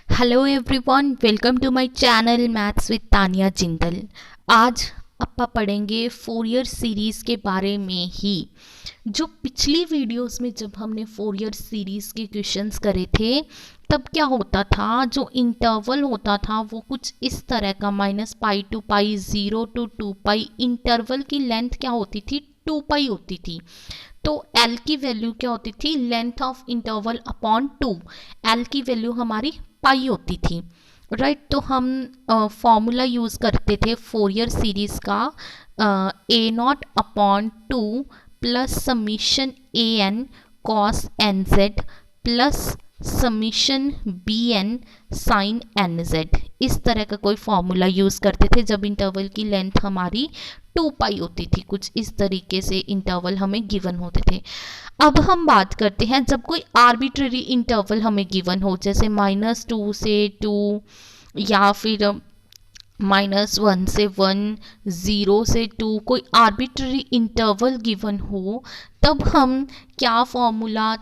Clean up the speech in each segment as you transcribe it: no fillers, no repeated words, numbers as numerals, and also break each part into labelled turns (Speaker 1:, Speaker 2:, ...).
Speaker 1: Hello everyone, welcome to my channel maths with Tania Jindal. आज ਆਪਾਂ पढ़ेंगे फोरियर सीरीज़ के बारे में ही। जो पिछली वीडियोस में जब हमने फोरियर सीरीज़ के क्वेश्चंस करे थे तब क्या होता था, जो इंटरवल होता था वो कुछ इस तरह का -pi to pi, 0 to 2 pi. Interval की लेंथ क्या होती थी? 2 पाई होती थी। तो L की वैल्यू क्या होती थी? Length of interval upon 2। L की वैल्यू हमारी पाई होती थी, राइट। तो हम फॉर्मूला यूज़ करते थे फोरियर सीरीज़ का, a naught upon 2 plus summation a n cos n z plus summation b n sine n z. इस तरह का कोई फॉर्मूला यूज़ करते थे जब इंटरवल की लेंथ हमारी 2 पाई होती थी। कुछ इस तरीके से इंटरवल हमें गिवन होते थे। अब हम बात करते हैं जब कोई आर्बिट्ररी इंटरवल हमें गिवन हो, जैसे -2 से 2 या फिर -1 से 1, 0 से 2, कोई आर्बिट्ररी इंटरवल गिवन हो, तब हम क्या फॉर्मूला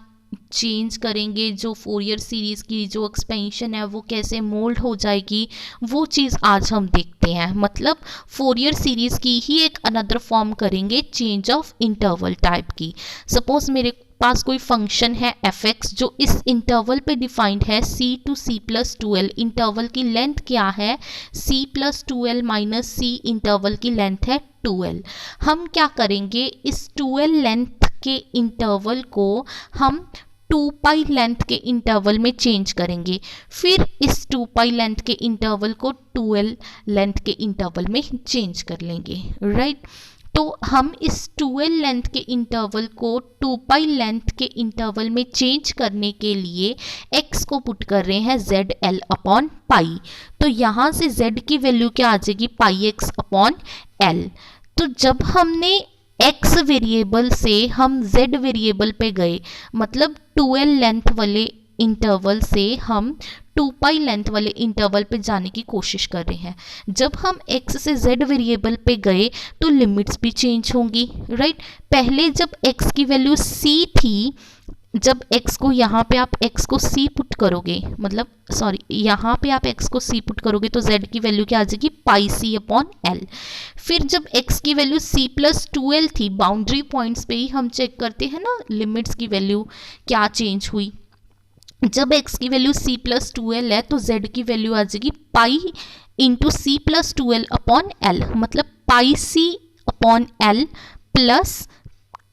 Speaker 1: चेंज करेंगे, जो फोरियर सीरीज़ की जो एक्सपेंशन है वो कैसे मोल्ड हो जाएगी, वो चीज़ आज हम देखते हैं। मतलब फोरियर सीरीज़ की ही एक अनदर फॉर्म करेंगे, चेंज ऑफ इंटरवल टाइप की। सपोज मेरे पास कोई फंक्शन है f(x) जो इस इंटरवल पे डिफाइंड है c to c+2l। इंटरवल की लेंथ क्या है? c+2l minus c। इंटरवल की लेंथ है 2l। हम क्या करेंगे, इस 2l लेंथ के इंटरवल को हम 2 पाई लेंथ के इंटरवल में चेंज करेंगे, फिर इस 2 पाई लेंथ के इंटरवल को 2l लेंथ के इंटरवल में चेंज कर लेंगे, राइट। तो हम इस 2l लेंथ के इंटरवल को 2 पाई लेंथ के इंटरवल में चेंज करने के लिए x को पुट कर रहे हैं zl अपॉन पाई। तो यहाँ से z की वैल्यू क्या आ जाएगी? पाई x अपॉन l। तो जब हमने x वेरिएबल से हम z वेरिएबल पे गए, मतलब 2l लेंथ वाले इंटरवल से हम 2 पाई लेंथ वाले इंटरवल पे जाने की कोशिश कर रहे हैं। जब हम x से z वेरिएबल पे गए तो लिमिट्स भी चेंज होंगी, राइट। पहले जब x की वैल्यू c थी, जब x को यहाँ पे आप x को c पुट करोगे, मतलब सॉरी यहाँ पे आप x को c पुट करोगे तो z की वैल्यू क्या आ जाएगी? पाई c अपॉन l। फिर जब x की वैल्यू c+2l थी, बाउंड्री पॉइंट्स पे ही हम चेक करते हैं ना लिमिट्स की वैल्यू क्या चेंज हुई। जब x की वैल्यू c+2l है तो z की वैल्यू आ जाएगी pi into c+2l upon l, मतलब पाई c अपॉन l प्लस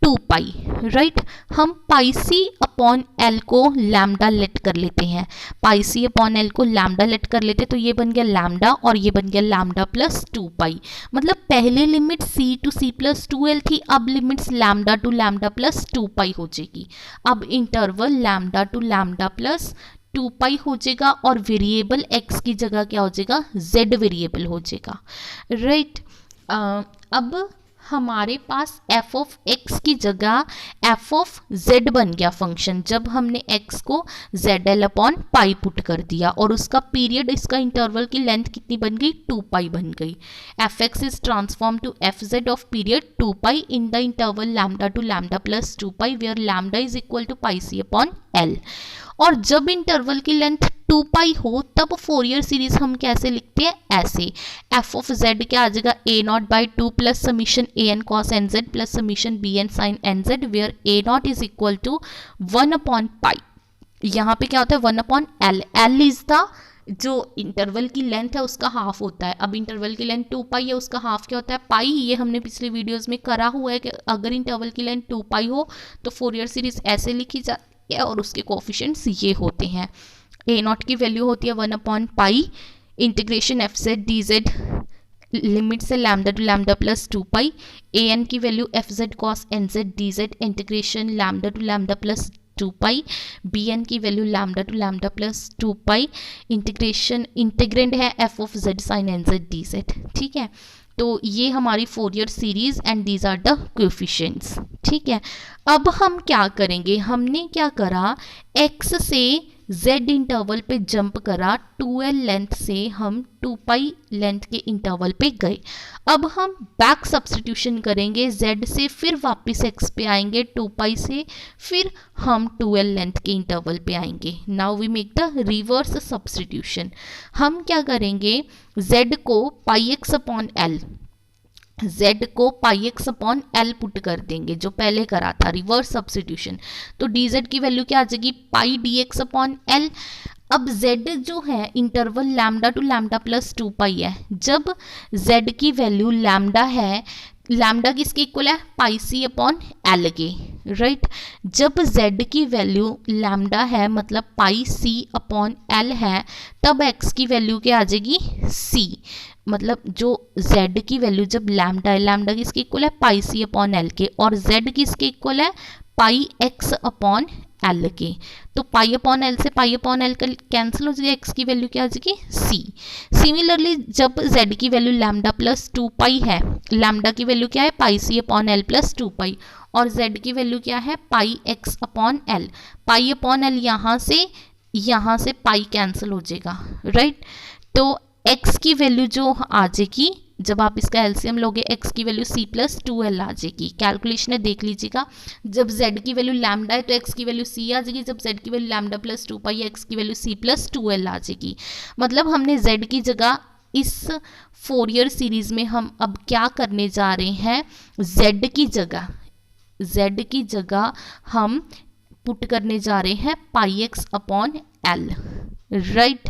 Speaker 1: 2 पाई, राइट। हम पाई सी अपॉन एल को लैम्डा लेट कर लेते हैं, पाई सी अपॉन एल को लैम्डा लेट कर लेते, तो ये बन गया लैम्डा और ये बन गया लैम्डा प्लस 2 पाई। मतलब पहले लिमिट c to c+2l थी, अब limits lambda to lambda plus 2 पाई हो जाएगी। अब interval lambda to lambda plus 2 पाई हो जाएगा और वेरिएबल x की जगह क्या हो जाएगा? z वेरिएबल हो जाएगा, राइट। अब हमारे पास f ऑफ x की जगह f ऑफ z बन गया फंक्शन, जब हमने x को zl अपॉन पाई पुट कर दिया और उसका पीरियड, इसका इंटरवल की लेंथ कितनी बन गई? 2 पाई बन गई। fx is transform to fz of period 2 pi in the interval lambda to lambda plus 2 pi where lambda is equal to pi C upon l। और जब इंटरवल की लेंथ 2 पाई हो तब फोरियर सीरीज हम कैसे लिखते हैं? ऐसे, f ऑफ z क्या आ जाएगा? a naught by 2 plus summation a n cos n z plus summation b n sin n z where a naught is equal to 1 upon pi. यहाँ पे क्या होता है? 1 upon l। l is the जो interval की length है उसका half होता है। अब इंटरवल की लेंथ 2 पाई है, उसका हाफ क्या होता है? पाई। ये हमने पिछले वीडियोस में करा हुआ है कि अगर इंटरवल की लेंथ 2 पाई हो तो फोरियर सीरीज ऐसे लिखी जाती है और उसके कोफिशिएंट्स ये होते हैं। a नॉट की वैल्यू होती है 1 upon pi integration f z d z, limit से lambda to lambda plus 2 pi. A n की value f z cos n z d z integration lambda to lambda plus 2 pi. B n की value lambda to lambda plus 2 pi integration, integrand है f of z sine n z d z, ठीक है। तो ये हमारी Fourier series and these are the coefficients, ठीक है। अब हम क्या करेंगे? हमने क्या करा, x से z इंटरवल पे जंप करा, 2l लेंथ से हम 2π लेंथ के इंटरवल पे गए। अब हम बैक सब्स्टिट्यूशन करेंगे z से, फिर वापस x पे आएंगे 2π से, फिर हम 2l लेंथ के इंटरवल पे आएंगे। Now we make the reverse substitution. हम क्या करेंगे, z को πx अपॉन l, z को πx अपॉन l पुट कर देंगे जो पहले करा था रिवर्स सब्स्टिट्यूशन। तो dz की वैल्यू क्या आ जाएगी, पाई dx अपॉन l। अब z जो है interval lambda to lambda plus 2π है। जब z की वैल्यू लैम्डा है, लैम्डा किसके इक्वल है, पाई सी अपॉन एल के, राइट। जब z की वैल्यू लैम्डा है मतलब पाई सी अपॉन एल है, तब x की वैल्यू क्या आ जाएगी, c। मतलब जो z की वैल्यू जब लैम्डा है, लैम्डा किसके इक्वल है, पाई सी अपॉन एल के, और z किसके इक्वल है, पाई x अपॉन एल के। तो पाई अपॉन एल से पाई अपॉन एल कैंसिल हो जाएगा, x की वैल्यू क्या आ जाएगी, c। सिमिलरली जब z की वैल्यू लैम्डा प्लस 2π है, लैम्डा की वैल्यू क्या है, पाई सी अपॉन एल प्लस 2π, और z की वैल्यू क्या है, पाई x upon L. Pi upon L यहाँ से पाई कैंसिल हो जाएगा, राइट। तो x की वैल्यू जो आ जाएगी, जब आप इसका एलसीएम लोगे, x की वैल्यू c प्लस 2l आ जाएगी। कैलकुलेशन है, देख लीजिएगा। जब z की वैल्यू लैम्डा है तो x की वैल्यू c आ जाएगी, जब z की वैल्यू लैम्डा प्लस 2π है, x की वैल्यू c प्लस 2l आ जाएगी। मतलब हमने z की जगह इस फोरियर सीरीज में हम अब क्या करने जा रहे हैं, z की जगह हम पुट करने जा रहे हैं पाई x अपॉन एल, राइट।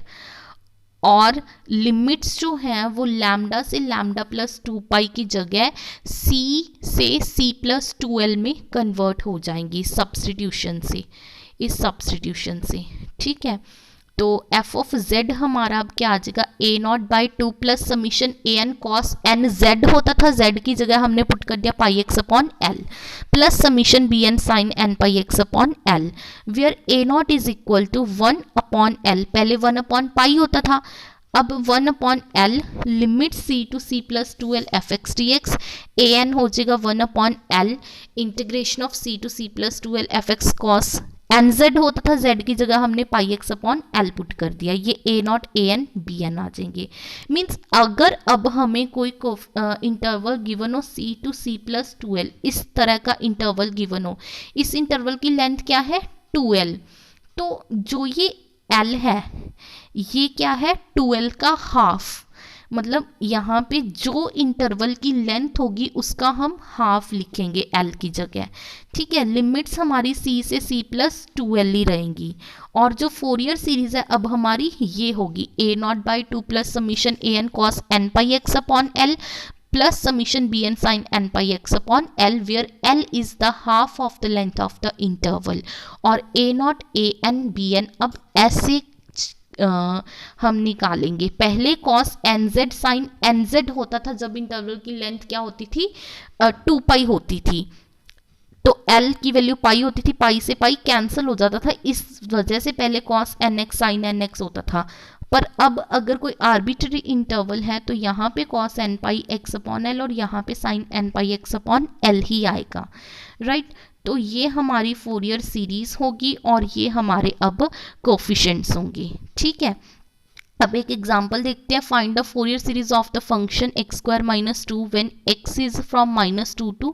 Speaker 1: और लिमिट्स जो हैं वो लैम्डा से लैम्डा प्लस 2π की जगह c से c प्लस 2l में कन्वर्ट हो जाएंगी सब्स्टिट्यूशन से, इस सब्स्टिट्यूशन से, ठीक है। तो f ऑफ z हमारा अब क्या आ जाएगा, a0/2 plus summation an cos n z होता था, z की जगह हमने पुट कर दिया pi x upon l, plus summation bn sin n pi x upon l, where a0 is equal to 1 upon l। पहले 1 अपॉन पाई होता था, अब 1 upon l, limit c to c plus 2l f x d x, an हो जाएगा 1 upon l, integration of c to c plus 2l f x cos nz होता था, z की जगह हमने pi x upon l put कर दिया। ये a0 an bn आ जाएंगे। मीन्स अगर अब हमें कोई इंटरवल गिवन हो c to c plus 2l, इस तरह का इंटरवल गिवन हो, इस इंटरवल की लेंथ क्या है, 2l, तो जो ये l है ये क्या है, 2l का हाफ। मतलब यहाँ पे जो इंटरवल की लेंथ होगी उसका हम हाफ लिखेंगे l की जगह, ठीक है। लिमिट्स हमारी c से c प्लस 2l ही रहेंगी। और जो फोरियर सीरीज है अब हमारी ये होगी a0/2 plus summation an cos n pi x upon l plus summation bn sin n pi x upon l, where l is the half of the length of the interval. और a0 an bn अब ऐसे हम निकालेंगे। पहले cos nz sin nz होता था जब interval की लेंथ क्या होती थी, 2π होती थी, तो l की वैल्यू पाई होती थी, पाई से पाई कैंसिल हो जाता था, इस वजह से पहले cos nx sin nx होता था। पर अब अगर कोई आर्बिट्ररी इंटरवल है तो यहाँ पे cos n pi x upon L और यहाँ पे sin n pi x upon L ही आएगा, राइट। तो ये हमारी फोरियर सीरीज होगी और ये हमारे अब कोफिशिएंट्स होंगे, ठीक है। अब एक एग्जांपल देखते हैं। Find the Fourier series of the function x square minus 2 when x is from -2 to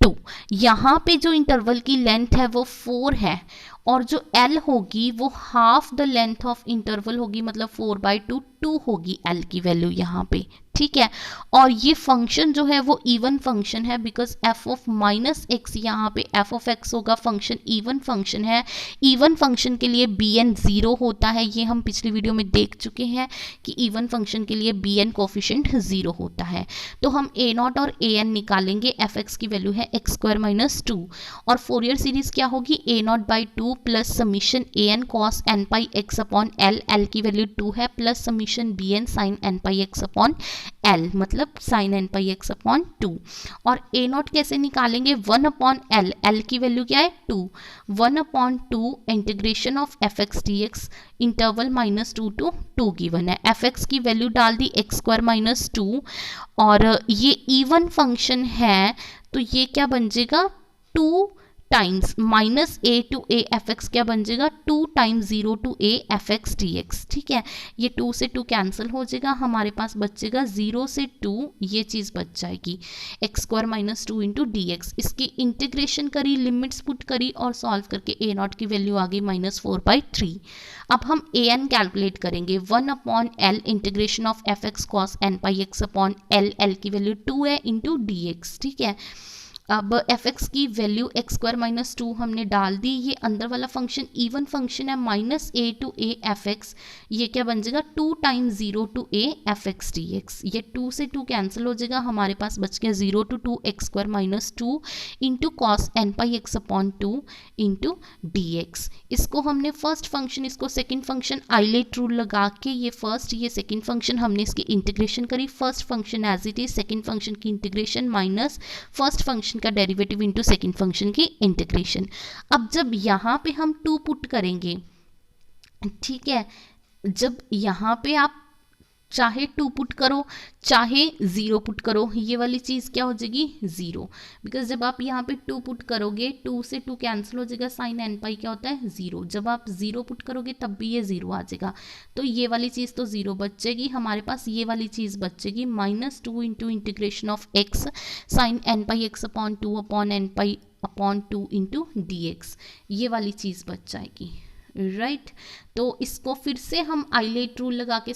Speaker 1: 2। यहाँ पे जो इंटरवल की लेंथ है वो 4 है और जो l होगी वो half the length of interval होगी, मतलब 4/2 2 होगी l की वैल्यू यहाँ पे, ठीक है। और ये फंक्शन जो है वो इवन फंक्शन है because f of minus x, यहाँ पे f ऑफ x होगा, फंक्शन इवन फंक्शन है। इवन फंक्शन के लिए bn 0 होता है, ये हम पिछली वीडियो में देख चुके हैं कि इवन फंक्शन के लिए bn कोफिशिएंट 0 होता है। तो हम a0 और an निकालेंगे, fx की वैल्यू है x स्क्वायर माइनस 2 और फोरियर सीरीज क्या होगी, a0/2 plus summation an cos n pi x upon l, l की वैल्यू 2 है, plus summation bn sin n pi x upon l, मतलब sin n pi x upon 2। और a0 कैसे निकालेंगे, 1 upon l, l की value क्या है 2, 1 upon 2 integration of f x d x, interval -2 to 2 given है, एफ एक्स की value डाल दी x स्क्वायर माइनस 2 और ये इवन फंक्शन है तो ये क्या बन जाएगा 2 times minus a to a f x क्या बन जाएगा 2 times 0 to a f x d x. ठीक है, ये 2 से 2 कैंसिल हो जाएगा, हमारे पास बचेगा 0 से 2, ये चीज़ बच जाएगी x square minus 2 into d x. इसकी इंटीग्रेशन करी, लिमिट्स पुट करी और सॉल्व करके ए नॉट की वैल्यू आ गई -4/3। अब हम ए एन कैलकुलेट करेंगे, 1/L integration of f x cos n pi x upon l, l की वैल्यू 2 है इंटू डी एक्स। ठीक है, अब एफ एक्स की वैल्यू एक्स स्क्वायर माइनस 2 हमने डाल दी, ये अंदर वाला फंक्शन इवन फंक्शन है minus a to a f x, ये क्या बन जाएगा 2 times 0 to a f x d x. ये 2 से 2 कैंसिल हो जाएगा, हमारे पास बच गया 0 to 2 x square minus 2 into cos n pi x upon 2 into d x. इसको हमने फर्स्ट फंक्शन, इसको सेकेंड फंक्शन आइलेट रूल लगा के ये फर्स्ट ये सेकेंड फंक्शन हमने इसकी इंटीग्रेशन करी, first function as it is, second function की इंटीग्रेशन माइनस फर्स्ट फंक्शन का डेरिवेटिव इनटू सेकंड फंक्शन की इंटीग्रेशन। अब जब यहाँ पे हम 2 पुट करेंगे, ठीक है, जब यहाँ पे आप चाहे 2 पुट करो चाहे 0 पुट करो, ये वाली चीज़ क्या हो जाएगी 0, बिकॉज जब आप यहाँ पे 2 पुट करोगे 2 से 2 कैंसिल हो जाएगा, साइन एन पाई क्या होता है 0, जब आप 0 पुट करोगे तब भी ये 0 आ जाएगा, तो ये वाली चीज़ तो 0 बचेगी, हमारे पास ये वाली चीज़ बचेगी -2 into integration of x sine n pi x upon 2 upon n pi upon 2 into d x, ये वाली चीज़ बच जाएगी। राइट, तो इसको फिर से हम आइलेट रूल लगा के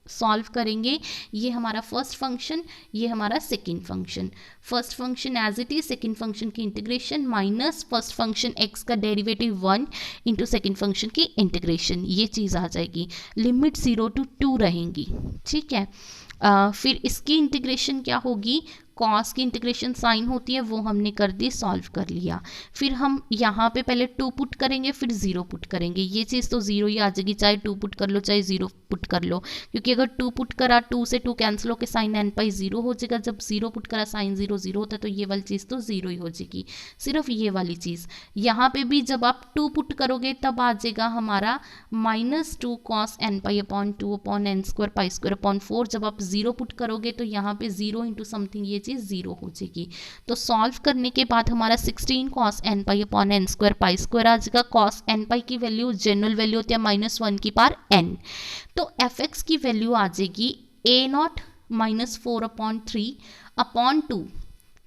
Speaker 1: सॉल्व करेंगे। ये हमारा फर्स्ट फंक्शन, ये हमारा second function, first function as it is, second function की integration minus first function x का डेरिवेटिव 1 इंटू सेकेंड फंक्शन की इंटीग्रेशन, ये चीज़ आ जाएगी, लिमिट 0 टू 2 रहेंगी। ठीक है, फिर इसकी इंटीग्रेशन क्या होगी, कॉस की इंटीग्रेशन साइन होती है वो हमने कर दी, सॉल्व कर लिया। फिर हम यहाँ पे पहले 2 पुट करेंगे फिर 0 पुट करेंगे, ये चीज़ तो 0 ही आ जाएगी, चाहे 2 पुट कर लो चाहे 0 पुट कर लो, क्योंकि अगर 2 पुट करा 2 से 2 कैंसिल होकर साइन एन पाई 0 हो जाएगा, जब 0 पुट करा साइन 0 0 होता है, तो ये वाली चीज़ तो 0 ही हो जाएगी, सिर्फ ये वाली चीज़। यहाँ पे भी जब आप 2 पुट करोगे तब आ जाएगा हमारा -2 cos n pi upon 2 upon n square pi square upon 4, जब आप 0 पुट करोगे तो यहाँ पे 0 इंटू समथिंग ये 0 हो जाएगी। तो सॉल्व करने के बाद हमारा 16 cos n pi upon n square pi square आ जाएगा। cos n पाई की वैल्यू जनरल वैल्यू होती है -1 की पावर n, तो एफ एक्स की वैल्यू आ जाएगी a नॉट -4/3 अपॉन 2।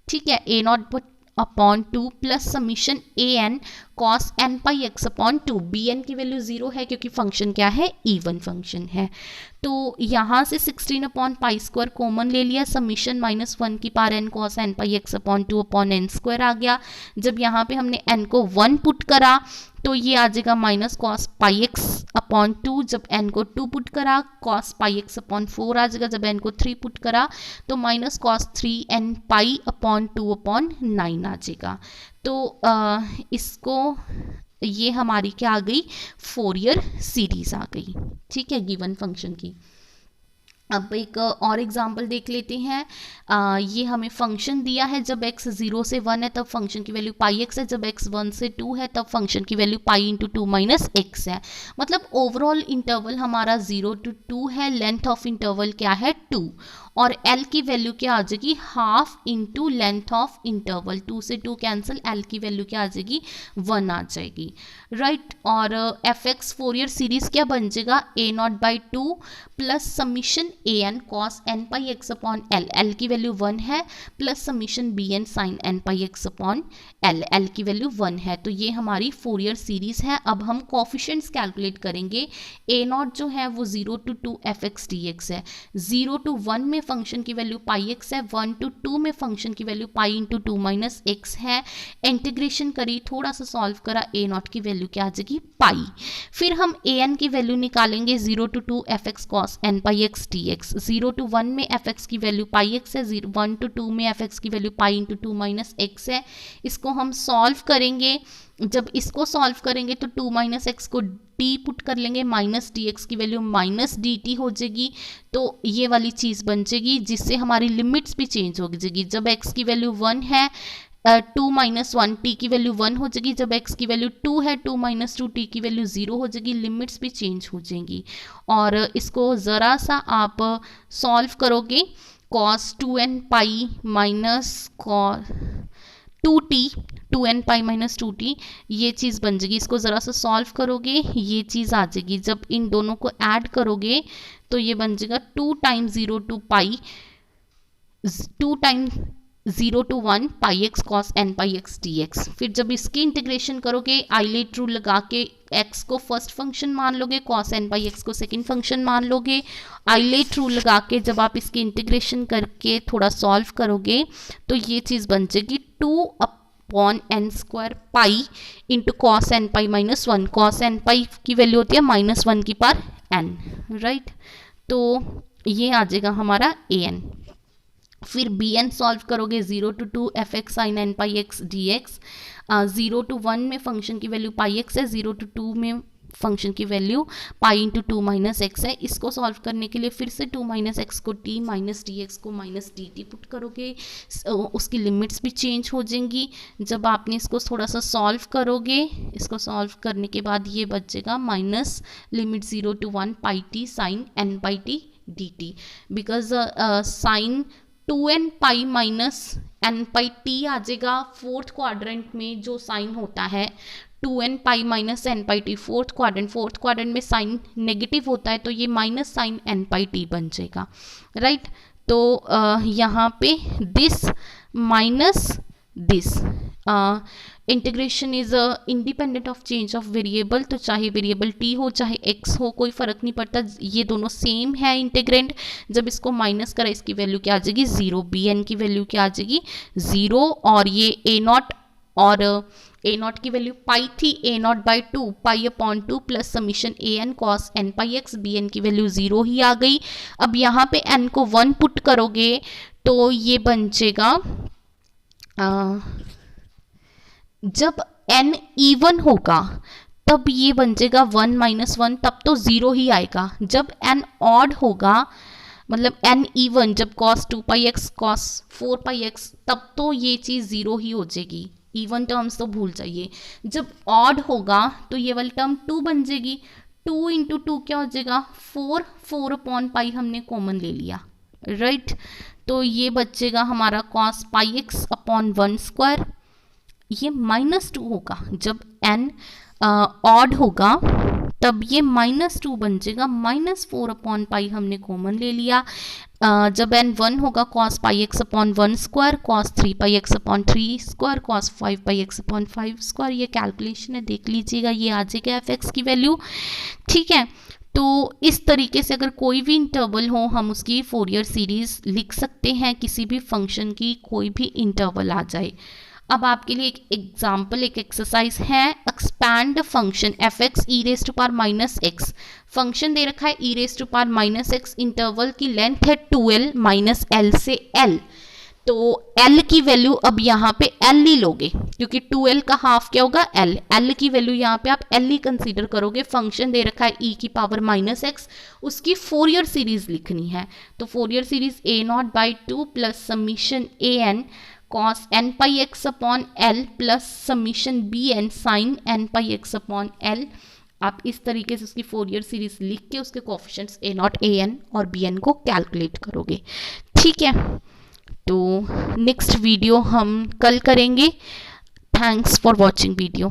Speaker 1: ठीक है, a naught upon 2 plus summation a n cos n pi x upon 2, b n की वैल्यू 0 है क्योंकि फंक्शन क्या है, इवन फंक्शन है। तो यहाँ से 16 अपॉन पाई स्क्वायर कॉमन ले लिया, समीशन -1 की power n cos n pi x upon 2 upon n square आ गया। जब यहाँ पे हमने एन को 1 पुट करा तो ये आ जाएगा minus cos pi x upon 2, जब एन को 2 पुट करा कॉस पाई एक्स अपॉन 4 आ जाएगा, जब एन को 3 पुट करा तो minus cos 3 n pi upon 2 upon 9 आ जाएगा। तो इसको ये हमारी क्या आ गई, फोरियर सीरीज आ गई। ठीक है, गिवन फंक्शन की। अब एक और एग्जांपल देख लेते हैं। ये हमें फंक्शन दिया है, जब x 0 से 1 है तब फंक्शन की वैल्यू पाई एक्स है, जब x 1 से 2 है तब फंक्शन की value pi into 2 minus x है। मतलब ओवरऑल इंटरवल हमारा 0 to 2 है, लेंथ ऑफ इंटरवल क्या है 2, और L की वैल्यू क्या आ जाएगी, half into length of interval, 2 से 2 कैंसिल, L की वैल्यू क्या आ जाएगी 1 आ जाएगी। राइट, और एफ एक्स फोरियर सीरीज क्या बन जाएगा, a0/2 plus summation a n cos n pi x upon l, l की वैल्यू 1 है, plus summation b n sine n pi x upon l, l की वैल्यू 1 है। तो ये हमारी फोरियर सीरीज है। अब हम कॉफिशिएंट्स कैलकुलेट करेंगे। a0 जो है वो 0 to 2 f x d x है, 0 to 1 में फंक्शन की वैल्यू पाई एक्स है, 1 to 2 में फंक्शन की value pi into 2 minus x है। इंटीग्रेशन करी, थोड़ा सा सॉल्व करा, a0 की वैल्यू क्या आ जाएगी पाई। फिर हम a n की वैल्यू निकालेंगे, 0 to 2 f x cos n pi x d x, 0 to 1 में एफ एक्स की वैल्यू पाई एक्स है, 1 to 2 में एफ एक्स की value pi into 2 minus x है। इसको हम सॉल्व करेंगे, जब इसको सॉल्व करेंगे तो 2 माइनस एक्स को डी पुट कर लेंगे, माइनस डी एक्स की वैल्यू माइनस डी टी हो जाएगी। तो ये वाली चीज़ बन जाएगी, जिससे हमारी लिमिट्स भी चेंज हो जाएगी। जब एक्स की वैल्यू 1 है 2 माइनस 1 टी की वैल्यू 1 हो जाएगी, जब x की वैल्यू 2 है 2 माइनस 2 टी की वैल्यू 0 हो जाएगी, लिमिट्स भी चेंज हो जाएंगी। और इसको ज़रा सा आप सॉल्व करोगे, cos 2n pi minus 2t 2n pi minus 2t, ये चीज़ बन जाएगी। इसको ज़रा सा सॉल्व करोगे ये चीज़ आ जाएगी। जब इन दोनों को ऐड करोगे तो ये बन जाएगा 2 times 0 to pi 2 times 0 to 1 pi x cos n pi x d x. फिर जब इसकी इंटीग्रेशन करोगे आइलेट रूल लगा के x को फर्स्ट फंक्शन मान लोगे, कॉस एन पाई एक्स को सेकंड फंक्शन मान लोगे। आइलेट रूल लगा के जब आप इसकी इंटीग्रेशन करके थोड़ा सॉल्व करोगे तो ये चीज़ बन जाएगी 2 upon n square pi into cos n pi minus 1। Cos n pi की वैल्यू होती है -1 की पावर n, राइट। तो ये आ जाएगा हमारा an। फिर bn सॉल्व करोगे 0 to 2 f x sine n pi x d x. 0 to 1 में फंक्शन की वैल्यू पाई एक्स है, 0 to 2 में फंक्शन की value pi into 2 minus x है। इसको सॉल्व करने के लिए फिर से 2 माइनस एक्स को t माइनस डी एक्स को माइनस डी टी पुट करोगे, उसकी लिमिट्स भी चेंज हो जाएंगी। जब आपने इसको थोड़ा सा सॉल्व करोगे, इसको सॉल्व करने के बाद ये बचेगा minus limit 0 to 1 pi t sine n pi t d t. Because sine 2n pi minus n pi t आ जाएगा। फोर्थ क्वाड्रेंट में जो साइन होता है 2n pi minus n pi t, fourth quadrant में साइन नेगेटिव होता है तो ये minus sine n pi t बन जाएगा, राइट। तो यहाँ पे this minus this integration is independent of change of variable. तो चाहे वेरिएबल t हो चाहे x हो कोई फ़र्क नहीं पड़ता, ये दोनों सेम है इंटीग्रेंड। जब इसको माइनस करा इसकी वैल्यू क्या आ जाएगी 0, bn की वैल्यू क्या आ जाएगी 0। और ये a0 और a0 की वैल्यू पाई थी, a0 by 2 pi upon 2 plus summation an cos n pi x, bn की वैल्यू 0 ही आ गई। अब यहाँ पे n को 1 पुट करोगे तो ये बन जाएगा जब n इवन होगा तब ये बन जाएगा 1 माइनस 1, तब तो 0 ही आएगा। जब n ऑड होगा मतलब n इवन, जब cos 2 पाई एक्स cos 4 पाई एक्स, तब तो ये चीज़ 0 ही हो जाएगी। इवन टर्म्स तो भूल जाइए। जब ऑड होगा तो ये वाली टर्म 2 बन जाएगी। 2 इंटू 2 क्या हो जाएगा 4, 4 अपॉन पाई हमने कॉमन ले लिया, राइट। तो ये बचेगा हमारा cos पाई एक्स अपॉन 1 स्क्वायर। ये -2 होगा जब n ऑड होगा तब ये -2 बन जाएगा। -4 अपॉन पाई हमने कॉमन ले लिया। जब n 1 होगा cos पाई एक्स अपॉन 1 स्क्वायर, cos 3 पाई एक्स अपॉन 3 स्क्वायर, cos 5 पाई एक्स अपॉन 5 स्क्वायर। ये कैलकुलेशन है, देख लीजिएगा, ये आ जाएगा एफ एक्स की वैल्यू, ठीक है। तो इस तरीके से अगर कोई भी इंटरवल हो हम उसकी फोरियर सीरीज लिख सकते हैं, किसी भी फंक्शन की कोई भी इंटरवल आ जाए। अब आपके लिए एक एग्जाम्पल, एक एक्सरसाइज है। Expand function f x e raise to power minus x. Function दे रखा है e raise to power minus x, interval की लेंथ है 2l माइनस एल से l। तो l की वैल्यू अब यहाँ पे l ही लोगे क्योंकि 2l का हाफ क्या होगा l। l की वैल्यू यहाँ पे आप l ही कंसीडर करोगे। फंक्शन दे रखा है e की पावर माइनस एक्स, उसकी फोरियर सीरीज लिखनी है। तो Fourier series a0 by 2 plus summation an cos n pi x upon l plus summation bn sine n pi x upon l। आप इस तरीके से उसकी फोरियर सीरीज लिख के उसके कोफिशिएंट्स a0, an और bn को कैलकुलेट करोगे, ठीक है। तो नेक्स्ट वीडियो हम कल करेंगे। Thanks for watching video.